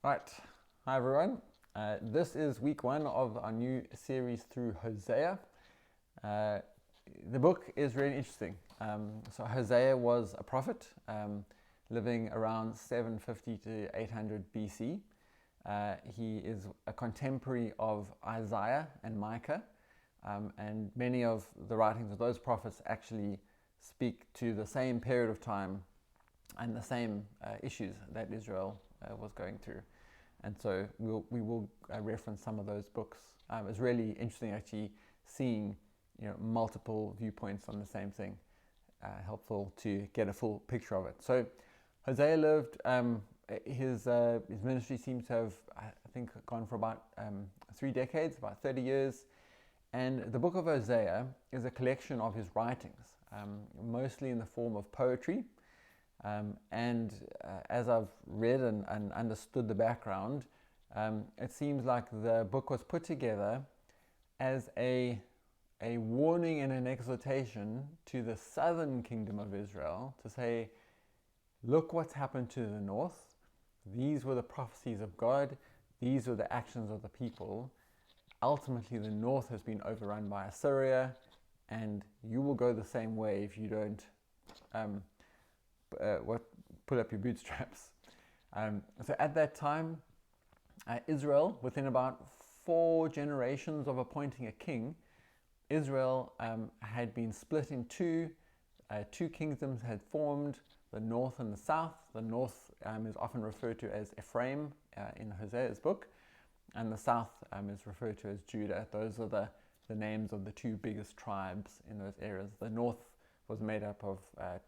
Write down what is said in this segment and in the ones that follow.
Right, hi everyone. This is week one of our new series through Hosea. Uh, the book is really interesting. So Hosea was a prophet living around 750 to 800 BC. He is a contemporary of Isaiah and Micah, and many of the writings of those prophets actually speak to the same period of time and the same issues that Israel was going through. And so we will reference some of those books. It's really interesting actually seeing multiple viewpoints on the same thing. Helpful to get a full picture of it. So Hosea lived, his ministry seems to have, I think, gone for about 3 decades, about 30 years. And the book of Hosea is a collection of his writings, mostly in the form of poetry. As I've read and understood the background, it seems like the book was put together as a warning and an exhortation to the southern kingdom of Israel to say, look what's happened to the north. These were the prophecies of God. These were the actions of the people. Ultimately, the north has been overrun by Assyria, and you will go the same way if you don't pull up your bootstraps. So at that time, Israel, within about 4 generations of appointing a king, Israel had been split in two. 2 kingdoms had formed, the north and the south. The north is often referred to as Ephraim in Hosea's book, and the south is referred to as Judah. Those are the names of the 2 biggest tribes in those areas. The north was made up of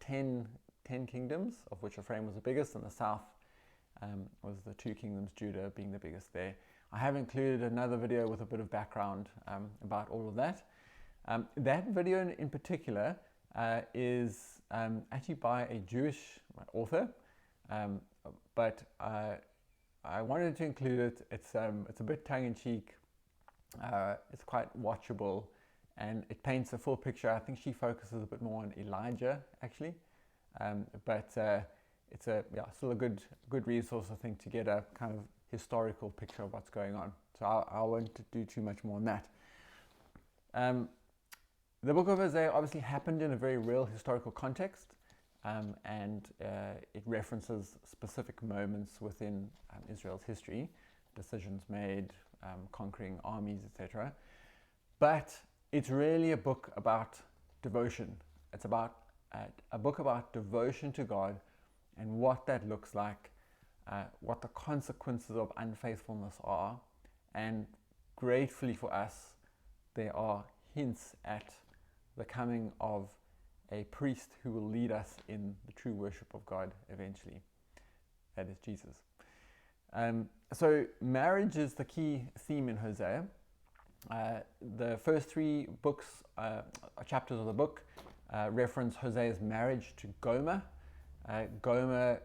10 kingdoms, of which Ephraim was the biggest, and the south was the 2 kingdoms, Judah being the biggest there. I have included another video with a bit of background about all of that. That video in particular is actually by a Jewish author, but I wanted to include it. It's a bit tongue-in-cheek. It's quite watchable, and it paints a full picture. I think she focuses a bit more on Elijah, actually. But it's still a good resource, I think, to get a kind of historical picture of what's going on. So I won't do too much more on that. The book of Hosea obviously happened in a very real historical context, and it references specific moments within Israel's history, decisions made, conquering armies, etc. But it's really a book about devotion. It's about a book about devotion to God and what that looks like, what the consequences of unfaithfulness are, and gratefully for us, there are hints at the coming of a priest who will lead us in the true worship of God eventually. That is Jesus. So marriage is the key theme in Hosea. The first 3 chapters of the book reference Hosea's marriage to Gomer. Gomer,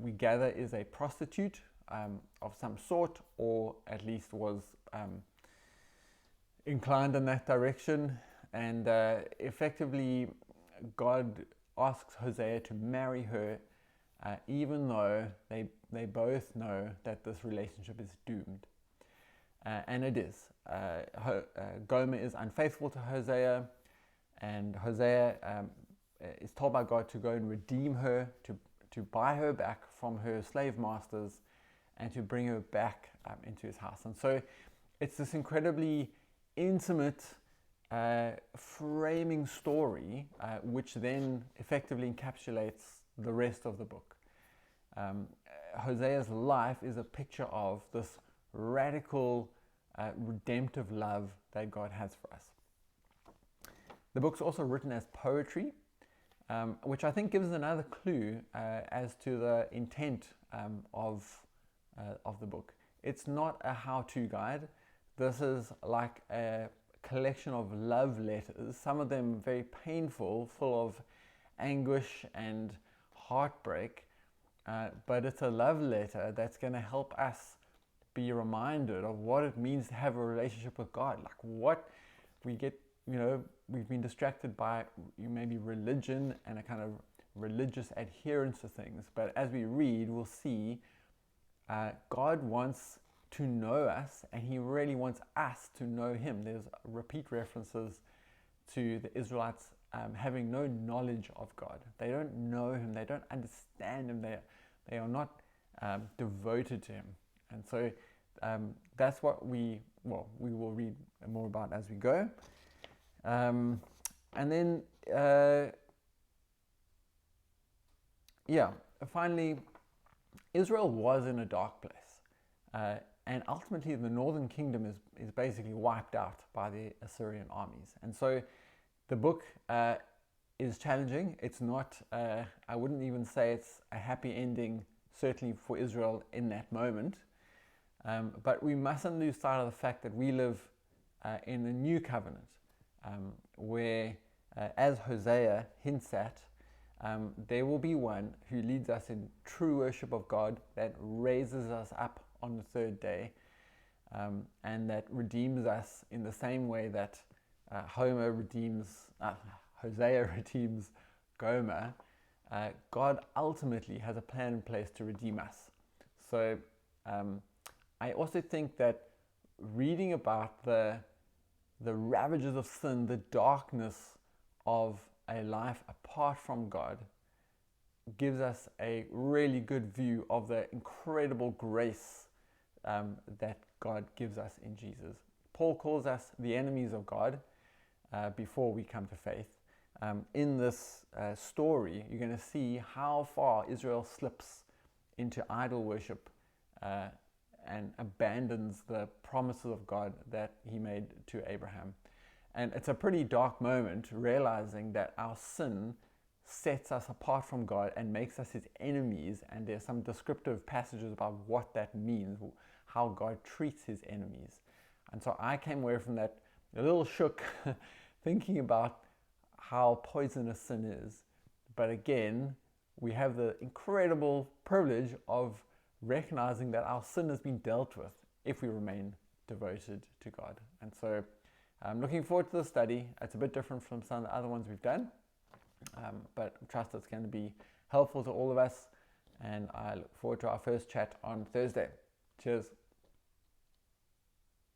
we gather, is a prostitute of some sort, or at least was inclined in that direction. And effectively, God asks Hosea to marry her, even though they both know that this relationship is doomed. And it is. Gomer is unfaithful to Hosea, and Hosea is told by God to go and redeem her, to buy her back from her slave masters, and to bring her back into his house. And so it's this incredibly intimate, framing story, which then effectively encapsulates the rest of the book. Hosea's life is a picture of this radical, redemptive love that God has for us. The book's also written as poetry, which I think gives us another clue as to the intent of the book. It's not a how-to guide. This is like a collection of love letters, some of them very painful, full of anguish and heartbreak, but it's a love letter that's going to help us be reminded of what it means to have a relationship with God. Like what we get, we've been distracted by maybe religion and a kind of religious adherence to things, but as we read, we'll see God wants to know us, and he really wants us to know him. There's repeat references to the Israelites having no knowledge of God. They don't know him. They don't understand him. They are not devoted to him. And so that's what we will read more about as we go. And then, finally, Israel was in a dark place. And ultimately, the northern kingdom is basically wiped out by the Assyrian armies. And so the book is challenging. It's not, I wouldn't even say it's a happy ending, certainly for Israel in that moment. But we mustn't lose sight of the fact that we live in a new covenant where, as Hosea hints at, there will be one who leads us in true worship of God, that raises us up on the third day, and that redeems us in the same way that Hosea redeems Gomer. God ultimately has a plan in place to redeem us. So I also think that reading about the ravages of sin, the darkness of a life apart from God, gives us a really good view of the incredible grace that God gives us in Jesus. Paul calls us the enemies of God before we come to faith. In this story, you're going to see how far Israel slips into idol worship and abandons the promises of God that he made to Abraham. And it's a pretty dark moment, realizing that our sin sets us apart from God and makes us his enemies. And there's some descriptive passages about what that means, how God treats his enemies. And so I came away from that a little shook, thinking about how poisonous sin is. But again, we have the incredible privilege of recognizing that our sin has been dealt with if we remain devoted to God. And so I'm looking forward to the study. It's a bit different from some of the other ones we've done, but I trust it's going to be helpful to all of us, and I look forward to our first chat on Thursday. Cheers.